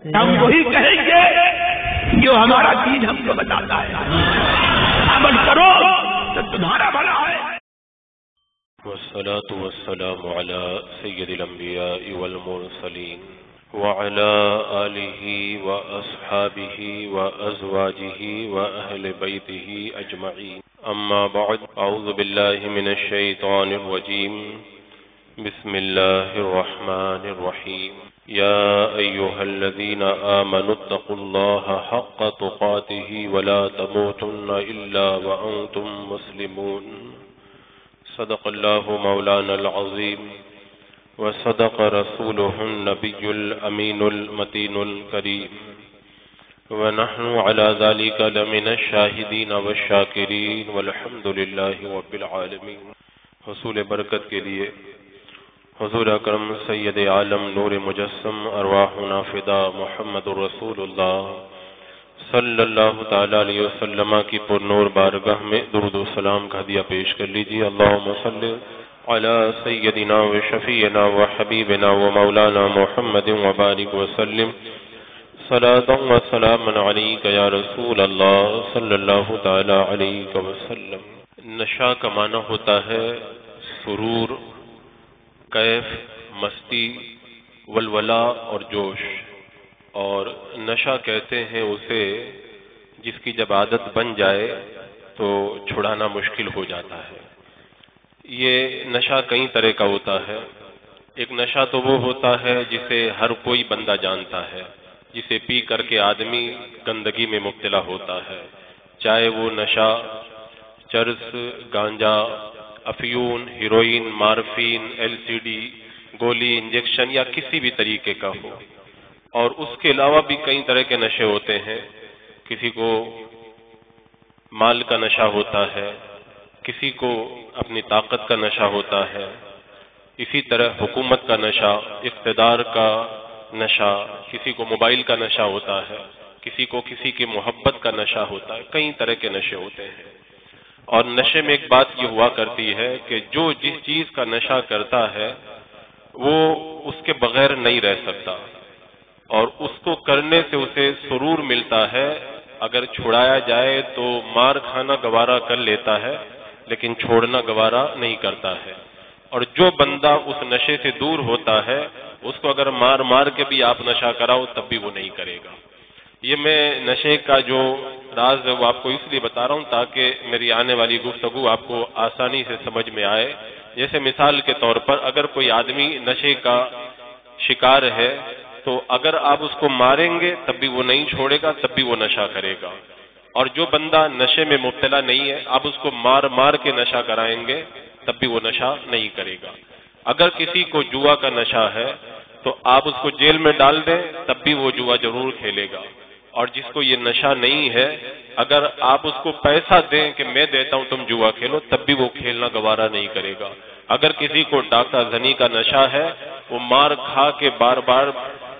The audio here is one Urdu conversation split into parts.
ہم وہی کہیں گے جو ہمارا دین ہم کو بتاتا ہے. عمل کرو تو تمہارا بھلا ہے. والصلاة والسلام على سيد الأنبياء والمرسلين وعلى آله وأصحابه وأزواجه وأهل بيته أجمعين. أما بعد، أعوذ بالله من الشيطان الرجيم. بسم الله الرحمن الرحيم. يا أيها الذين آمنوا اتقوا الله حق تقاته ولا تموتن إلا وأنتم مسلمون. صدق الله مولانا العظيم وصدق رسوله النبي الأمين المتين الكريم، ونحن على ذلك لمن الشاهدين والشاكرين والحمد لله رب العالمين. حصول برکت کے لیے حضور اکرم سید عالم نور مجسم ارواحنا فدا محمد رسول اللہ صلی اللہ تعالی علیہ وسلم کی پر نور بارگاہ میں درود و سلام کا ہدیہ پیش کر لیجیے. اللہم صلی علی سیدنا و شفیعنا و حبیبنا و مولانا محمد وبارک وسلم صلاۃ و سلاما علیک یا رسول اللہ صلی اللہ تعالی علیہ وسلم. نشہ کا معنی ہوتا ہے سرور، کیف، مستی، ولولہ اور جوش. اور نشہ کہتے ہیں اسے جس کی جب عادت بن جائے تو چھڑانا مشکل ہو جاتا ہے. یہ نشہ کئی طرح کا ہوتا ہے. ایک نشہ تو وہ ہوتا ہے جسے ہر کوئی بندہ جانتا ہے، جسے پی کر کے آدمی گندگی میں مبتلا ہوتا ہے، چاہے وہ نشہ چرس، گانجا، افیون، ہیروئن، مارفین، LCD، گولی، انجیکشن یا کسی بھی طریقے کا ہو. اور اس کے علاوہ بھی کئی طرح کے نشے ہوتے ہیں. کسی کو مال کا نشہ ہوتا ہے، کسی کو اپنی طاقت کا نشہ ہوتا ہے، اسی طرح حکومت کا نشہ، اقتدار کا نشہ، کسی کو موبائل کا نشہ ہوتا ہے، کسی کو کسی کی محبت کا نشہ ہوتا ہے. کئی طرح کے نشے ہوتے ہیں. اور نشے میں ایک بات یہ ہوا کرتی ہے کہ جو جس چیز کا نشہ کرتا ہے وہ اس کے بغیر نہیں رہ سکتا، اور اس کو کرنے سے اسے سرور ملتا ہے. اگر چھڑایا جائے تو مار کھانا گوارا کر لیتا ہے، لیکن چھوڑنا گوارا نہیں کرتا ہے. اور جو بندہ اس نشے سے دور ہوتا ہے اس کو اگر مار مار کے بھی آپ نشہ کراؤ تب بھی وہ نہیں کرے گا. یہ میں نشے کا جو راز ہے وہ آپ کو اس لیے بتا رہا ہوں تاکہ میری آنے والی گفتگو آپ کو آسانی سے سمجھ میں آئے. جیسے مثال کے طور پر اگر کوئی آدمی نشے کا شکار ہے تو اگر آپ اس کو ماریں گے تب بھی وہ نہیں چھوڑے گا، تب بھی وہ نشہ کرے گا. اور جو بندہ نشے میں مبتلا نہیں ہے آپ اس کو مار مار کے نشہ کرائیں گے تب بھی وہ نشہ نہیں کرے گا. اگر کسی کو جوا کا نشہ ہے تو آپ اس کو جیل میں ڈال دیں تب بھی وہ جوا ضرور کھیلے گا. اور جس کو یہ نشہ نہیں ہے اگر آپ اس کو پیسہ دیں کہ میں دیتا ہوں تم جوا کھیلو تب بھی وہ کھیلنا گوارا نہیں کرے گا. اگر کسی کو ڈاکہ زنی کا نشہ ہے وہ مار کھا کے بار بار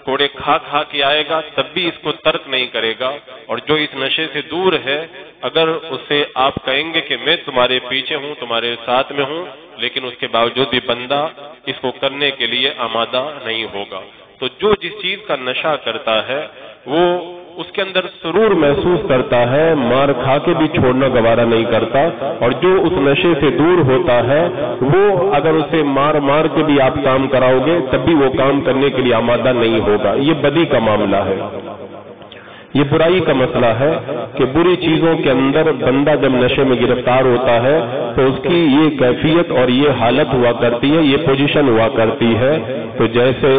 کوڑے کھا کھا کے آئے گا تب بھی اس کو ترک نہیں کرے گا. اور جو اس نشے سے دور ہے اگر اسے آپ کہیں گے کہ میں تمہارے پیچھے ہوں، تمہارے ساتھ میں ہوں، لیکن اس کے باوجود بھی بندہ اس کو کرنے کے لیے آمادہ نہیں ہوگا. تو جو جس چیز کا نشہ کرتا ہے وہ اس کے اندر سرور محسوس کرتا ہے، مار کھا کے بھی چھوڑنا گوارا نہیں کرتا. اور جو اس نشے سے دور ہوتا ہے وہ اگر اسے مار مار کے بھی آپ کام کراؤ گے تب بھی وہ کام کرنے کے لیے آمادہ نہیں ہوگا. یہ بدی کا معاملہ ہے، یہ برائی کا مسئلہ ہے کہ بری چیزوں کے اندر بندہ جب نشے میں گرفتار ہوتا ہے تو اس کی یہ کیفیت اور یہ حالت ہوا کرتی ہے، یہ پوزیشن ہوا کرتی ہے. تو جیسے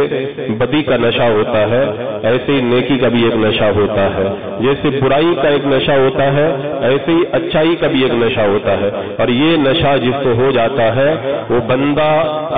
بدی کا نشہ ہوتا ہے ایسے ہی نیکی کا بھی ایک نشہ ہوتا ہے. جیسے برائی کا ایک نشہ ہوتا ہے ایسے ہی اچھائی کا بھی ایک نشہ ہوتا ہے. اور یہ نشہ جس کو ہو جاتا ہے وہ بندہ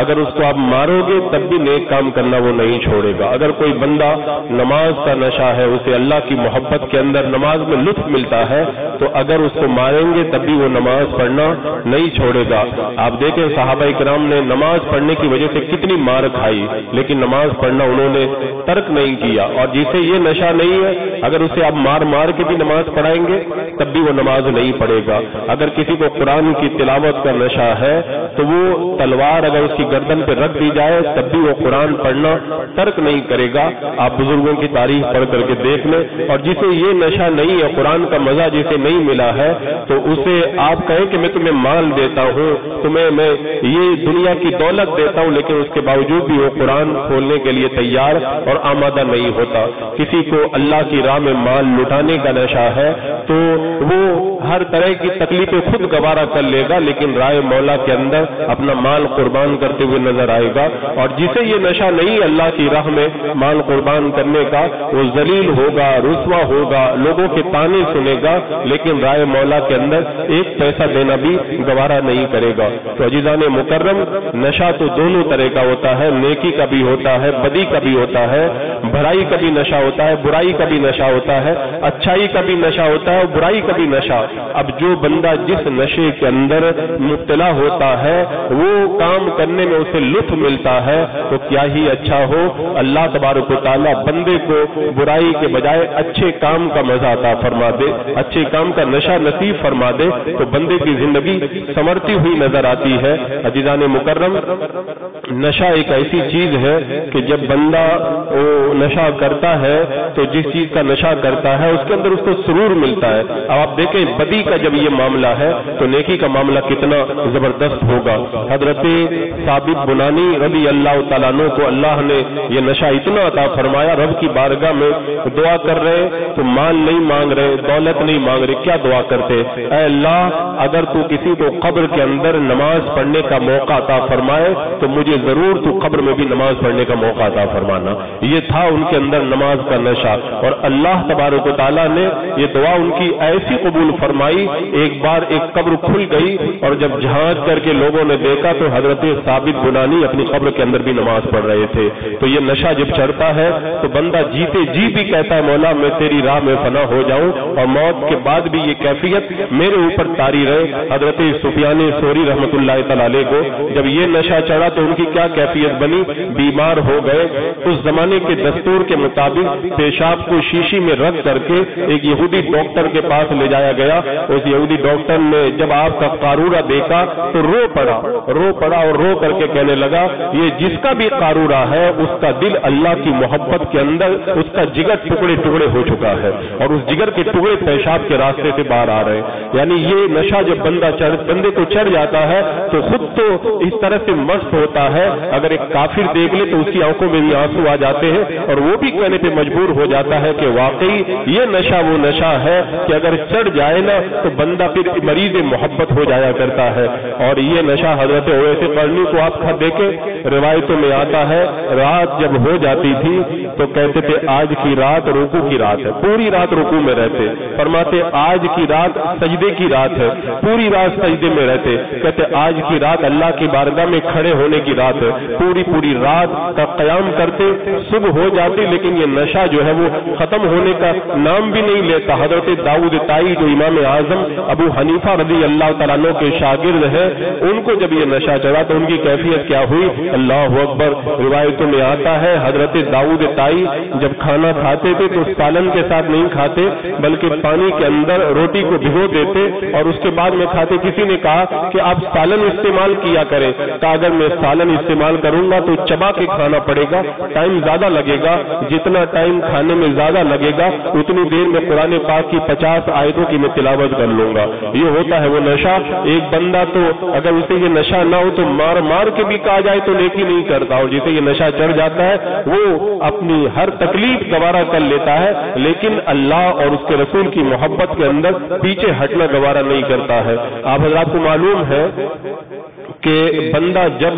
اگر اس کو آپ مارو گے تب بھی نیک کام کرنا وہ نہیں چھوڑے گا. اگر کوئی بندہ نماز کا نشہ ہے، اسے اللہ کی محبت کے اندر نماز میں لطف ملتا ہے تو اگر اس کو ماریں گے تب بھی وہ نماز پڑھنا نہیں چھوڑے گا. آپ دیکھیں صحابہ کرام نے نماز پڑھنے کی وجہ سے کتنی مار کھائی لیکن نماز پڑھنا انہوں نے ترک نہیں کیا. اور جسے یہ نشہ نہیں ہے اگر اسے آپ مار مار کے بھی نماز پڑھائیں گے تب بھی وہ نماز نہیں پڑھے گا. اگر کسی کو قرآن کی تلاوت کا نشہ ہے تو وہ تلوار اگر اس کی گردن پہ رکھ دی جائے تب بھی وہ قرآن پڑھنا ترک نہیں کرے گا. آپ بزرگوں کی تاریخ پڑھ کر کے دیکھ لیں. اور جسے یہ نشہ نہیں ہے, قرآن کا مزہ جسے نہیں ملا ہے, تو اسے آپ کہیں کہ میں تمہیں مال دیتا ہوں, تمہیں میں یہ دنیا کی دولت دیتا ہوں, لیکن اس کے باوجود بھی وہ قرآن کھولنے کے لیے تیار اور آمادہ نہیں ہوتا. کسی کو اللہ کی راہ میں مال لٹانے کا نشہ ہے تو وہ ہر طرح کی تکلیفیں خود گوارا کر لے گا, لیکن رائے مولا کے اندر اپنا مال قربان کرتے ہوئے نظر آئے گا. اور جسے یہ نشہ نہیں اللہ کی راہ میں مال قربان کرنے کا, وہ ذلیل ہوگا, رسوا ہوگا, لوگوں کے طعنے سنے گا, لیکن رائے مولا کے اندر ایک پیسہ دینا بھی گوارا نہیں کرے گا. تو عزیزان مکرم, نشہ تو دونوں طرح کا ہوتا ہے, نیکی کا بھی ہوتا ہے, بدی کا بھی ہوتا ہے, بھلائی کا بھی نشہ ہوتا ہے, برائی کا بھی نشہ ہوتا ہے, اچھائی کا بھی نشہ ہوتا ہے, برائی کا بھی نشہ. اب جو بندہ جس نشے کے اندر مبتلا ہوتا ہے وہ کام کرنے میں اسے لطف ملتا ہے تو کیا ہی اچھا ہو. اللہ تبارک و تعالیٰ بندے کو برائی کے بجائے اچھے کام کا مزہ عطا فرما دے, اچھے کام کا نشہ نصیب فرما دے تو بندے کی زندگی سنورتی ہوئی نظر آتی ہے. عزیزان مکرم, نشہ ایک ایسی چیز ہے کہ جب بندہ وہ نشہ کرتا ہے تو جس چیز کا نشہ کرتا ہے اس کے اندر اس کو سرور ملتا ہے. اب آپ دیکھیں بدی کا جب یہ معاملہ ہے تو نیکی کا معاملہ کتنا زبردست ہوگا. حضرت ثابت بنانی رضی اللہ تعالیٰ عنہ کو اللہ نے یہ نشہ اتنا عطا فرمایا, رب کی بارگاہ میں دعا کر رہے تو مال نہیں مانگ رہے, دولت نہیں مانگ رہے, کیا دعا کرتے, اے اللہ اگر تو کسی کو قبر کے اندر نماز پڑھنے کا موقع عطا فرمائے تو مجھے ضرور تو قبر میں بھی نماز پڑھنے کا موقع عطا فرمانا. یہ تھا ان کے اندر نماز کا نشہ. اور اللہ تبارک و تعالیٰ نے یہ دعا ان کی ایسی قبول فرمائی, ایک بار ایک قبر کھل گئی اور جب جھانک کر کے لوگوں نے دیکھا تو حضرت ثابت بنانی اپنی قبر کے اندر بھی نماز پڑھ رہے تھے. تو یہ نشہ جب چڑھتا ہے تو بندہ جیتے جی بھی کہتا ہے مولا میں تیری راہ میں فنا ہو جاؤں, اور موت کے بعد بھی یہ کیفیت میرے اوپر طاری رہے. حضرت سفیان ثوری رحمۃ اللہ تعالی علیہ کو جب یہ نشہ چڑھا تو ان کی کیا کیفیت بنی, بیمار ہو گئے. اس زمانے کے دستور کے مطابق پیشاب کو شیشی میں رکھ کر کے ایک یہودی ڈاکٹر کے پاس لے جایا گیا. اس یہودی ڈاکٹر نے جب آپ کا قارورہ دیکھا تو رو پڑا اور رو کر کے کہنے لگا یہ جس کا بھی قارورہ ہے اس کا دل اللہ کی محبت کے اندر اس کا جگر ٹکڑے ٹکڑے ہو چکا ہے اور اس جگر کے ٹکڑے پیشاب کے راستے سے باہر آ رہے ہیں. یعنی یہ نشہ جب بندے کو چڑھ جاتا ہے تو خود تو اس طرح سے مست ہوتا ہے, اگر ایک کافر دیکھ لے تو اس کی آنکھوں میں بھی آنسو آ جاتے ہیں اور وہ بھی کہنے پہ مجبور ہو جاتا ہے کہ واقعی یہ نشہ وہ نشہ ہے کہ اگر چڑھ جائے نا تو بندہ پھر مریض محبت ہو جایا کرتا ہے. اور یہ نشہ حضرت اویس قرنی کو آپ دیکھیں, روایتوں میں آتا ہے رات جب ہو جاتی تھی تو کہتے تھے آج کی رات رکوع کی رات ہے, پوری رات رکوع میں رہتے. فرماتے آج کی رات سجدے کی رات ہے, پوری رات سجدے میں رہتے. کہتے آج کی رات اللہ کی بارگاہ میں کھڑے ہونے کی رات ہے, پوری رات کا قیام کرتے. صبح ہو جاتی لیکن یہ نشہ جو ہے وہ ختم ہونے کا نام بھی نہیں لیتا. حضرت داؤد طائی جو امام اعظم ابو حنیفہ رضی اللہ تعالیٰ عنہ کے شاگرد ہیں, ان کو جب یہ نشہ چڑھا تو ان کی کیفیت کیا ہوئی, اللہ اکبر. روایتوں میں آتا ہے حضرت داؤد طائی جب کھانا کھاتے تھے تو سالن کے ساتھ نہیں کھاتے بلکہ پانی کے اندر روٹی کو بھگو دیتے اور اس کے بعد میں کھاتے. کسی نے کہا کہ آپ سالن استعمال کیا کریں, تو اگر میں سالن استعمال کروں گا تو چبا کے کھانا پڑے گا, ٹائم زیادہ لگے گا, جتنا ٹائم کھانے میں زیادہ لگے گا اتنی دیر میں قرآن پاک کی 50 آیتوں کی میں تلاوت کر لوں گا. یہ ہوتا ہے وہ نشہ. ایک بندہ تو اگر اسے یہ نشہ نہ ہو تو مار کے بھی کہا جائے تو نیکی نہیں کرتا, اور جسے یہ نشہ چڑھ جاتا ہے وہ اپنی ہر تکلیف گوارا کر لیتا ہے لیکن اللہ اور اس کے رسول کی محبت کے اندر پیچھے ہٹنا گوارا نہیں کرتا ہے. آپ حضرات کو معلوم ہے کہ بندہ جب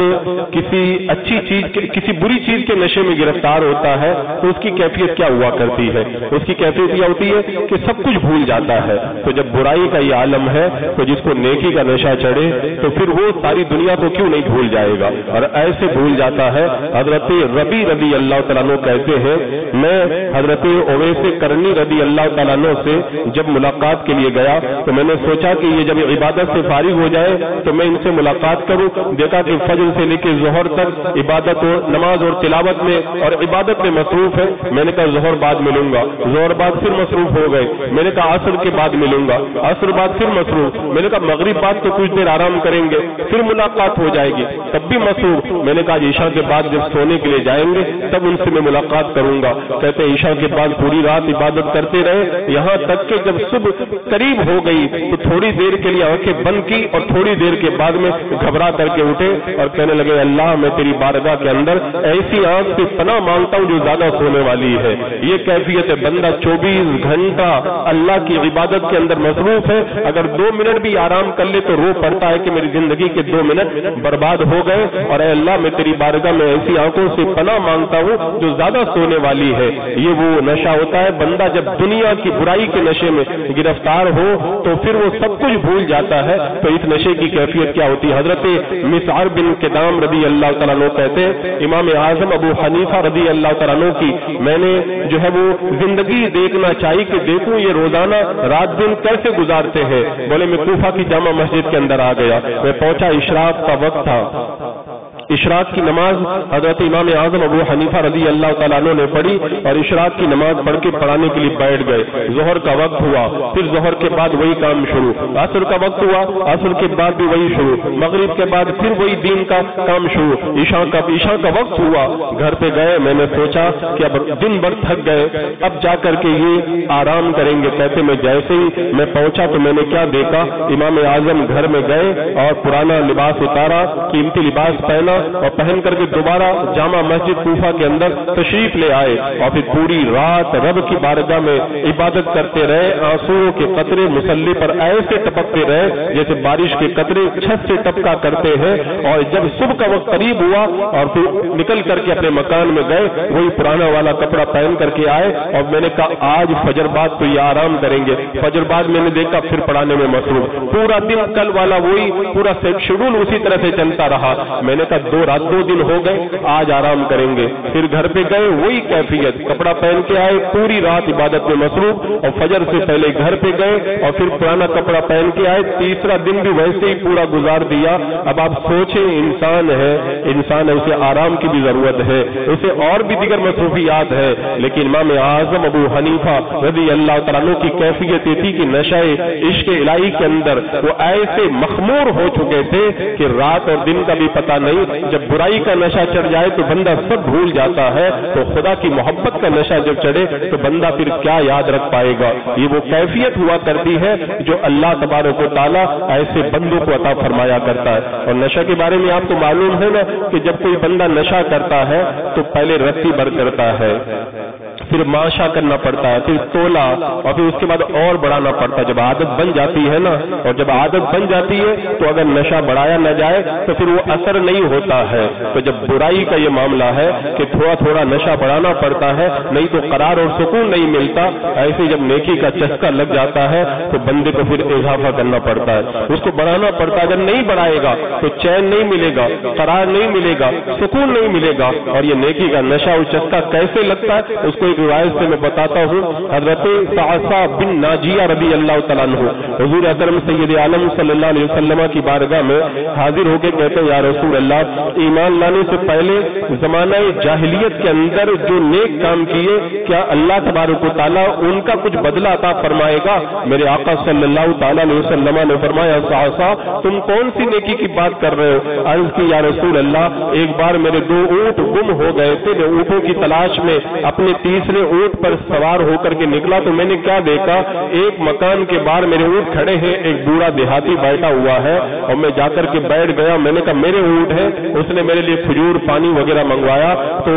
کسی اچھی چیز کسی بری چیز کے نشے میں گرفتار ہوتا ہے تو اس کی کیفیت کیا ہوا کرتی ہے, اس کی کیفیت یہ ہوتی ہے کہ سب کچھ بھول جاتا ہے. تو جب برائی کا یہ عالم ہے تو جس کو نیکی کا نشہ چڑھے تو پھر وہ ساری دنیا کو کیوں نہیں بھول جائے گا, اور ایسے بھول جاتا ہے. حضرت ربی رضی اللہ تعالیٰ عنہ کہتے ہیں میں حضرت اویس قرنی رضی اللہ تعالیٰ عنہ سے جب ملاقات کے لیے گیا تو میں نے سوچا کہ یہ جب عبادت سے فارغ ہو جائے تو میں ان سے ملاقات کروں. دیکھا کہ فجر سے لے کے ظہر تک عبادت و نماز اور تلاوت میں اور عبادت میں مصروف مصروف ہے؟ میں نے کہا ظہر بعد ملوں گا، ظہر بعد پھر مصروف ہو گئے، میں نے کہا عصر کے بعد ملوں گا، عصر بعد پھر مصروف، میں نے کہا مغرب بعد تو کچھ دیر آرام کریں گے پھر ملاقات ہو جائے گی، تب بھی مصروف، میں نے کہا عشاء کے بعد جب سونے کے لیے جائیں گے تب ان سے میں ملاقات کروں گا۔ کہتے ہیں عشاء کے بعد پوری رات عبادت کرتے رہے، یہاں تک کہ جب صبح قریب ہو گئی تو تھوڑی دیر کے لیے آنکھیں بند کی اور تھوڑی دیر کے بعد میں گھبرا کر کے اٹھے اور کہنے لگے اللہ میں تیری بارگاہ کے اندر ایسی آنکھ سے پناہ مانگتا ہوں جو زیادہ سونے والی ہے۔ یہ کیفیت ہے، بندہ 24 گھنٹہ اللہ کی عبادت کے اندر مصروف ہے، اگر 2 منٹ بھی آرام کر لے تو رو پڑتا ہے کہ میری زندگی کے 2 منٹ برباد ہو گئے، اور اے اللہ میں تیری بارگاہ میں ایسی آنکھوں سے پناہ مانگتا ہوں جو زیادہ سونے والی ہے۔ یہ وہ نشہ ہوتا ہے، بندہ جب دنیا کی برائی کے نشے میں گرفتار ہو تو پھر وہ سب کچھ بھول جاتا ہے۔ تو اس نشے کی کیفیت کیا ہوتی ہے؟ حضرت مسعر بن کدام رضی اللہ تعالیٰ عنہ کہتے ہیں امام اعظم ابو حنیفہ رضی اللہ تعالیٰ عنہ کی میں نے جو ہے وہ زندگی دیکھنا چاہیے کہ دیکھوں یہ روزانہ رات دن کیسے گزارتے ہیں۔ بولے میں کوفہ کی جامع مسجد کے اندر آ گیا، میں پہنچا، اشراق کا وقت تھا، اشراق کی نماز حضرت امام اعظم ابو حنیفہ رضی اللہ تعالیٰ عنہ نے پڑھی اور اشراق کی نماز پڑھ کے پڑھانے کے لیے بیٹھ گئے۔ ظہر کا وقت ہوا، پھر ظہر کے بعد وہی کام شروع، عصر کا وقت ہوا، عصر کے بعد بھی وہی شروع، مغرب کے بعد پھر وہی دین کا کام شروع، عشاء کا وقت ہوا، گھر پہ گئے، میں نے سوچا کہ اب دن بھر تھک گئے، اب جا کر کے یہ آرام کریں گے۔ کہتے میں جیسے ہی میں پہنچا تو میں نے کیا دیکھا، امام اعظم گھر میں گئے اور پرانا لباس اتارا، قیمتی لباس پہنا اور پہن کر کے دوبارہ جامع مسجد کوفہ کے اندر تشریف لے آئے اور پھر پوری رات رب کی بارگاہ میں عبادت کرتے رہے۔ آنسوؤں کے قطرے مصلی پر ایسے ٹپکتے رہے جیسے بارش کے قطرے چھت سے ٹپکا کرتے ہیں، اور جب صبح کا وقت قریب ہوا اور پھر نکل کر کے اپنے مکان میں گئے، وہی پرانا والا کپڑا پہن کر کے آئے اور میں نے کہا آج فجر بعد تو یہ آرام کریں گے۔ فجر بعد میں نے دیکھا پھر پڑھانے میں مصروف، پورا دن کل والا وہی پورا شیڈول اسی طرح سے چلتا رہا۔ میں نے کہا 2 دن ہو گئے، آج آرام کریں گے۔ پھر گھر پہ گئے، وہی کیفیت، کپڑا پہن کے آئے، پوری رات عبادت میں مصروف، اور فجر سے پہلے گھر پہ گئے اور پھر پرانا کپڑا پہن کے آئے، تیسرا دن بھی ویسے ہی پورا گزار دیا۔ اب آپ سوچیں انسان ہے اسے آرام کی بھی ضرورت ہے، اسے اور بھی دیگر مصروفیات ہے، لیکن امام اعظم ابو حنیفہ رضی اللہ تعالیٰ عنہ کی کیفیت یہ تھی کہ نشہ عشق الہی کے اندر وہ ایسے مخمور ہو چکے تھے کہ رات اور دن کا بھی پتہ نہیں۔ جب برائی کا نشہ چڑھ جائے تو بندہ سب بھول جاتا ہے، تو خدا کی محبت کا نشہ جب چڑھے تو بندہ پھر کیا یاد رکھ پائے گا۔ یہ وہ کیفیت ہوا کرتی ہے جو اللہ تبارک و تعالیٰ ایسے بندوں کو عطا فرمایا کرتا ہے۔ اور نشہ کے بارے میں آپ کو معلوم ہے نا کہ جب کوئی بندہ نشہ کرتا ہے تو پہلے رتی بھر کرتا ہے، پھر ماشا کرنا پڑتا ہے، پھر تولا، اور پھر اس کے بعد اور بڑھانا پڑتا ہے۔ جب عادت بن جاتی ہے نا، اور جب عادت بن جاتی ہے تو اگر نشہ بڑھایا نہ جائے تو پھر وہ اثر نہیں ہوتا ہے۔ تو جب برائی کا یہ معاملہ ہے کہ تھوڑا تھوڑا نشہ بڑھانا پڑتا ہے، نہیں تو قرار اور سکون نہیں ملتا۔ ایسے جب نیکی کا چسکا لگ جاتا ہے تو بندے کو پھر اضافہ کرنا پڑتا ہے، اس کو بڑھانا پڑتا ہے۔ اگر نہیں بڑھائے گا تو چین نہیں ملے گا، قرار نہیں ملے گا، سکون نہیں ملے گا۔ اور یہ نیکی کا نشہ اور چسکا کیسے لگتا ہے اس کو ایک روایت سے میں بتاتا ہوں۔ حضرت صعصع بن ناجیہ رضی اللہ تعالیٰ عنہ حضور اکرم سید عالم صلی اللہ علیہ وسلم کی بارگاہ میں حاضر ہو کے کہتے ہیں یا رسول اللہ، ایمان لانے سے پہلے زمانہ جاہلیت کے اندر جو نیک کام کیے کیا اللہ تبارک و تعالیٰ ان کا کچھ بدلہ عطا فرمائے گا؟ میرے آقا صلی اللہ تعالیٰ علیہ وسلم نے فرمایا صعصع تم کون سی نیکی کی بات کر رہے ہو؟ عرض کی یا رسول اللہ، ایک بار میرے 2 اونٹ گم ہو گئے تھے، میں اونٹوں کی تلاش میں اپنے تیسرے اونٹ پر سوار ہو کر کے نکلا تو میں نے کیا دیکھا، ایک مکان کے باہر میرے اونٹ کھڑے ہیں، ایک بوڑھا دیہاتی بیٹھا ہوا ہے، اور میں جا کر کے بیٹھ گیا۔ میں نے کہا میرے اونٹ ہے، اس نے میرے لیے کھجور پانی وغیرہ منگوایا، تو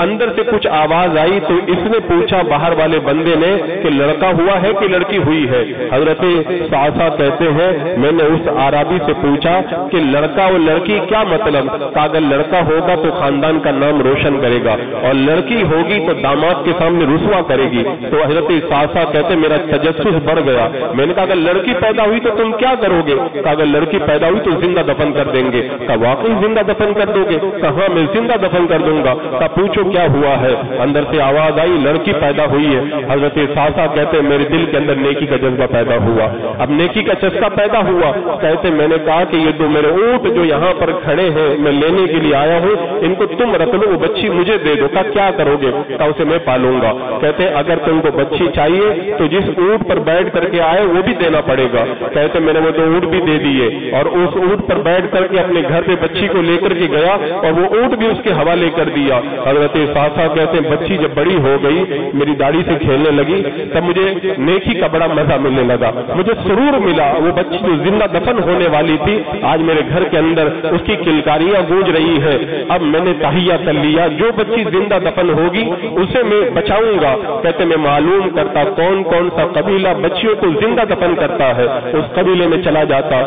اندر سے کچھ آواز آئی تو اس نے پوچھا باہر والے بندے نے کہ لڑکا ہوا ہے کہ لڑکی ہوئی ہے؟ حضرت صعصع کہتے ہیں میں نے اس عربی سے پوچھا کہ لڑکا اور لڑکی کیا مطلب؟ اگر لڑکا ہوگا تو خاندان کا نام روشن کرے گا، اور لڑکی ہوگی تو داماد کے سامنے رسوا کرے گی۔ تو حضرت صعصع کہتے میرا تجسس بڑھ گیا، میں نے کہا اگر لڑکی پیدا ہوئی تو تم کیا کرو گے؟ کہا اگر لڑکی پیدا ہوئی تو زندہ دفن کر دیں گے۔ کہا واقعی زندہ دفن کر دو گے؟ کہا میں زندہ دفن کر دوں گا۔ کہا پوچھو کیا ہوا ہے؟ اندر سے آواز آئی لڑکی پیدا ہوئی ہے۔ حضرت ساسا کہتے میرے دل کے اندر نیکی کا جذبہ پیدا ہوا، اب نیکی کا چسکا پیدا ہوا۔ کہتے میں نے کہا کہ یہ دو میرے اونٹ جو یہاں پر کھڑے ہیں میں لینے کے لیے آیا ہوں، ان کو تم رکھ لو، وہ بچی مجھے دے دو۔ کہا کیا کرو گے؟ کہا اسے میں پالوں گا۔ کہتے اگر تم کو بچی چاہیے تو جس اونٹ پر بیٹھ کر کے آئے وہ بھی دینا پڑے گا۔ کہتے میں نے وہ 2 اونٹ بھی دے دیے اور اس اونٹ پر بیٹھ کر کے اپنے گھر پہ بچی کو لے کر کے گیا اور وہ اونٹ بھی اس کے حوالے کر دیا۔ حضرت ساسا کہتے ہیں بچی جب بڑی ہو گئی، میری داڑھی سے کھیلنے لگی، تب مجھے نیکی کا بڑا مزہ ملنے لگا، مجھے سرور ملا۔ وہ بچی جو زندہ دفن ہونے والی تھی آج میرے گھر کے اندر اس کی کلکاریاں گونج رہی ہے۔ اب میں نے تہیہ کر لیا جو بچی زندہ دفن ہوگی اسے میں بچاؤں گا۔ کہتے میں معلوم کرتا کون کون سا قبیلہ بچیوں کو زندہ دفن کرتا ہے، اس قبیلے میں چلا جاتا،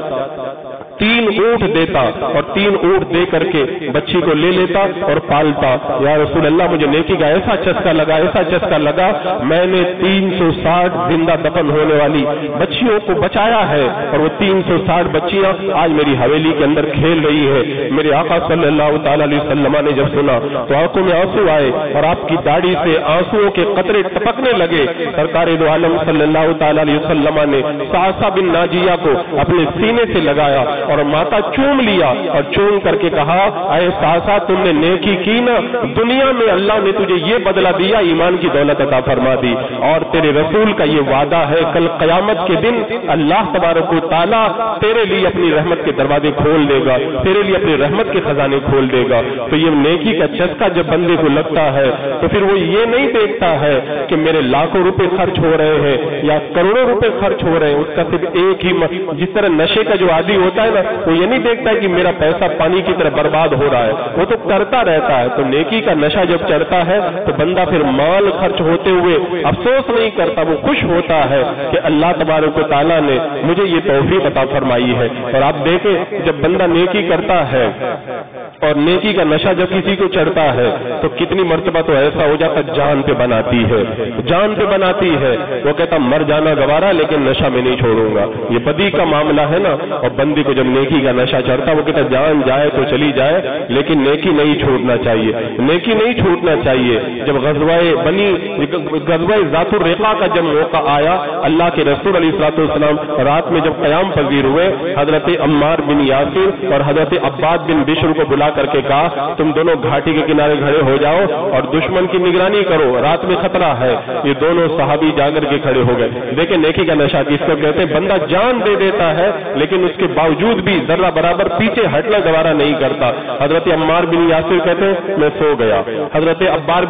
3 اونٹ دیتا اور 3 اونٹ دے کر کے بچی کو لے لیتا اور پالتا۔ یا رسول اللہ مجھے نیکی کا ایسا چسکا لگا، ایسا چسکا لگا، میں نے 360 زندہ دفن ہونے والی بچیوں کو بچایا ہے اور وہ 360 بچیاں آج میری حویلی کے اندر کھیل رہی ہے۔ میرے آقا صلی اللہ تعالی علیہ وسلم نے جب سنا تو آنکھوں میں آنسو آئے اور آپ کی داڑھی سے آنسوؤں کے قطرے ٹپکنے لگے۔ سرکار دو عالم صلی اللہ تعالی علیہ وسلم نے ساسا بن ناجیہ کو اپنے سینے سے لگایا اور ماتا چوم لیا اور چوم کر کے کہا اے ساسا تم نے نیکی کی نا، دنیا میں اللہ نے تجھے یہ بدلہ دیا، ایمان کی دولت عطا فرما دی، اور تیرے رسول کا یہ وعدہ ہے کل قیامت کے دن اللہ تبارک و تعالیٰ تیرے لیے اپنی رحمت کے دروازے کھول دے گا، تیرے لیے اپنی رحمت کے خزانے کھول دے گا۔ تو یہ نیکی کا چسکا جب بندے کو لگتا ہے تو پھر وہ یہ نہیں دیکھتا ہے کہ میرے لاکھوں روپے خرچ ہو رہے ہیں یا کروڑوں روپے خرچ ہو رہے ہیں، اس کا صرف ایک ہی جس طرح نشے کا جو عادی ہوتا ہے نا، وہ یہ نہیں دیکھتا ہے کہ میرا پیسہ پانی کی طرح برباد ہو رہا ہے، وہ تو کرتا رہتا ہے۔ تو نیکی کا نشہ جب چڑھتا ہے تو بندہ پھر مال خرچ ہوتے ہوئے افسوس نہیں کرتا، وہ خوش ہوتا ہے کہ اللہ تبارک و تعالیٰ نے مجھے یہ توفیق عطا فرمائی ہے۔ اور آپ دیکھیں جب بندہ نیکی کرتا ہے اور نیکی کا نشہ جب کسی کو چڑھتا ہے تو کتنی مرتبہ تو ایسا ہو جاتا جان پہ بناتی ہے، جان پہ بناتی ہے، وہ کہتا مر جانا گوارا لیکن نشہ میں نہیں چھوڑوں گا۔ یہ بدی کا معاملہ ہے نا، اور بندی کو جب نیکی کا نشہ چڑھتا وہ کہتا جان جائے تو چلی جائے لیکن نیکی نہیں چھوڑنا چاہیے، نیکی نہیں چھوڑنا چاہیے۔ جب غزوہ ذات الرقاع کا جب موقع آیا، اللہ کے رسول علیہ الصلوۃ والسلام رات میں جب قیام پذیر ہوئے، حضرت عمار بن یاسر اور حضرت عباد بن بشر کو بلا کر کے کہا تم دونوں گھاٹی کے کنارے کھڑے ہو جاؤ اور دشمن کی نگرانی کرو، رات میں خطرہ ہے۔ یہ دونوں صحابی جا کر کے کھڑے ہو گئے۔ دیکھیں نیکی کا نشہ کس کو کہتے ہیں، بندہ جان دے دیتا ہے لیکن اس کے باوجود بھی ذرہ برابر پیچھے ہٹنا گوارا نہیں کرتا۔ حضرت عمار بن یاسر کہتے ہیں میں سو گیا، حضرت عباد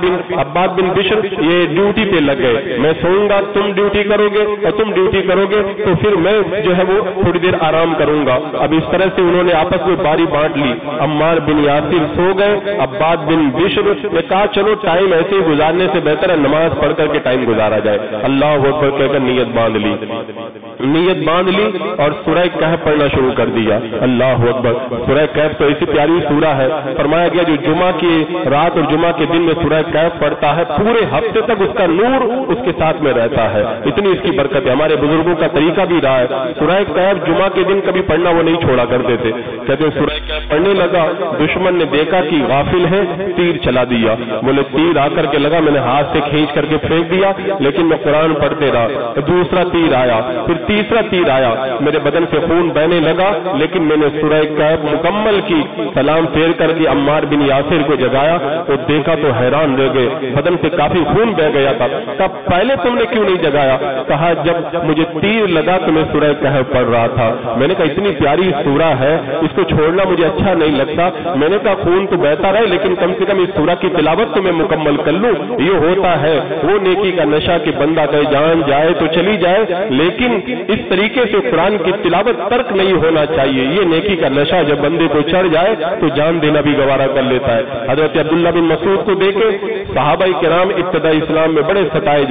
بن بشر یہ ڈیوٹی پہ لگ گئے، میں سوؤں گا تم ڈیوٹی کرو گے اور تم ڈیوٹی کرو گے تو پھر میں جو ہے وہ تھوڑی دیر آرام کروں گا۔ اب اس طرح سے انہوں نے آپس میں باری بانٹ لی۔ عمار بن یاسر سو گئے، عباد بن بشر نے کہا چلو ٹائم ایسے ہی گزارنے سے بہتر ہے نماز پڑھ کر کے ٹائم گزارا جائے۔ اللہ اکبر کہہ کر نیت باندھ لی اور سورہ کہف پڑھنا شروع کر دیا۔ اللہ اکبر، سورہ کہف تو ایسی پیاری سورہ ہے، فرمایا گیا جو جمعہ کی رات اور جمعہ کے دن میں سورہ کہف پڑھتا ہے پورے ہفتے تک اس کا نور اس کے ساتھ میں رہتا ہے، اتنی اس کی برکت ہے۔ ہمارے بزرگوں کا طریقہ بھی رہا ہے، سورہ کہف جمعہ کے دن کبھی پڑھنا وہ نہیں چھوڑا کرتے تھے۔ کہتے سورہ کہف پڑھنے لگا، دشمن نے دیکھا کہ غافل ہے، تیر چلا دیا۔ بولے تیر آ کر کے لگا، میں نے ہاتھ سے کھینچ کر کے پھینک دیا لیکن میں قرآن پڑھتے رہا۔ دوسرا تیر آیا، پھر تیسرا تیر آیا، میرے بدن سے خون بہنے لگا لیکن میں نے سورہ کہف مکمل کی، سلام پھیر کر کے عمار بن یاسر کو جگایا تو دیکھا تو حیران رہ گئے، بدن سے کافی خون بہ گیا تھا۔ کہا پہلے تم نے کیوں نہیں جگایا؟ کہا جب مجھے تیر لگا تو میں سورہ کہف پڑھ رہا تھا۔ میں نے کہا اتنی پیاری سورہ ہے اس کو چھوڑنا مجھے اچھا نہیں لگتا، میں نے کہا خون تو بہتا رہے لیکن کم سے کم اس سورہ کی تلاوت تو میں مکمل کر لوں۔ یہ ہوتا ہے وہ نیکی کا نشہ کہ بندہ کہے جان جائے تو چلی جائے لیکن اس طریقے سے قرآن کی تلاوت ترک نہیں ہونا چاہیے۔ یہ نیکی کا نشہ جب بندے کو چڑھ جائے تو جان دینا بھی گوارا کر لیتا ہے۔ حضرت عبداللہ بن مسعود کو دیکھے، صحابہ کرام ابتدائی اسلام میں بڑے ستائے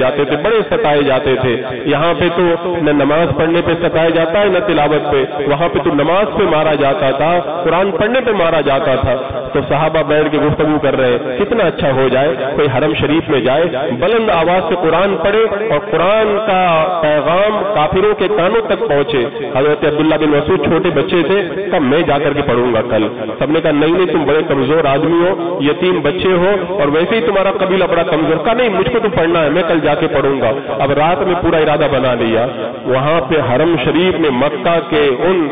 جاتے تھے، یہاں پہ تو نہ نماز پڑھنے پہ ستایا جاتا ہے نہ تلاوت پہ، وہاں پہ تو نماز پہ مارا جاتا تھا، قرآن پڑھنے پہ مارا جاتا تھا تو صحابہ بیٹھ کے گفتگو کر رہے ہیں کتنا اچھا ہو جائے کوئی حرم شریف میں جائے, بلند آواز سے قرآن پڑھے اور قرآن کا پیغام کافروں کے کانوں تک پہنچے. حضرت عبداللہ بن مسعود چھوٹے بچے تھے, کہا میں جا کر کے پڑھوں گا کل. سب نے کہا نہیں تم بڑے کمزور آدمی ہو, یتیم بچے ہو اور ویسے ہی تمہارا قبیلہ بڑا کمزور. کہا نہیں مجھ کو تو پڑھنا ہے, میں کل جا کے پڑھوں گا. اب رات میں پورا ارادہ بنا لیا. وہاں پہ حرم شریف میں مکہ کے ان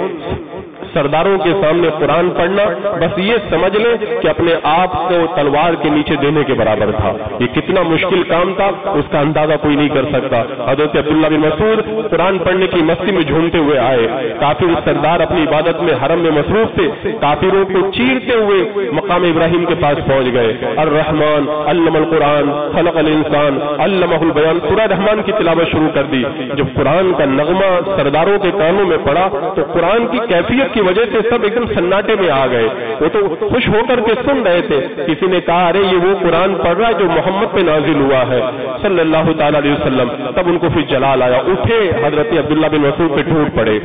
سرداروں کے سامنے قرآن پڑھنا بس یہ سمجھ لیں کہ اپنے آپ کو تلوار کے نیچے دینے کے برابر تھا. یہ کتنا مشکل کام تھا اس کا اندازہ کوئی نہیں کر سکتا. حضرت عبداللہ بن مسعود قرآن پڑھنے کی مستی میں جھومتے ہوئے آئے. کافر سردار اپنی عبادت میں حرم میں مصروف تھے, کافروں کو چیرتے ہوئے مقام ابراہیم کے پاس پہنچ گئے. الرحمن علم القرآن خلق الانسان علمہ البیان, سورہ رحمان کی تلاوت شروع کر دی. جب قرآن کا نغمہ سرداروں کے کانوں میں پڑا تو قرآن کی کیفیت کی وجہ سے سب ایک دم سناٹے میں آ گئے. وہ تو خوش ہو کر کے سن رہے تھے. کسی نے کہا ارے یہ وہ قرآن پڑھ رہا ہے جو محمد پہ نازل ہوا ہے صلی اللہ تعالی علیہ وسلم. تب ان کو پھر جلال آیا, اٹھے حضرت عبداللہ بن مسعود پہ ٹوٹ پڑے.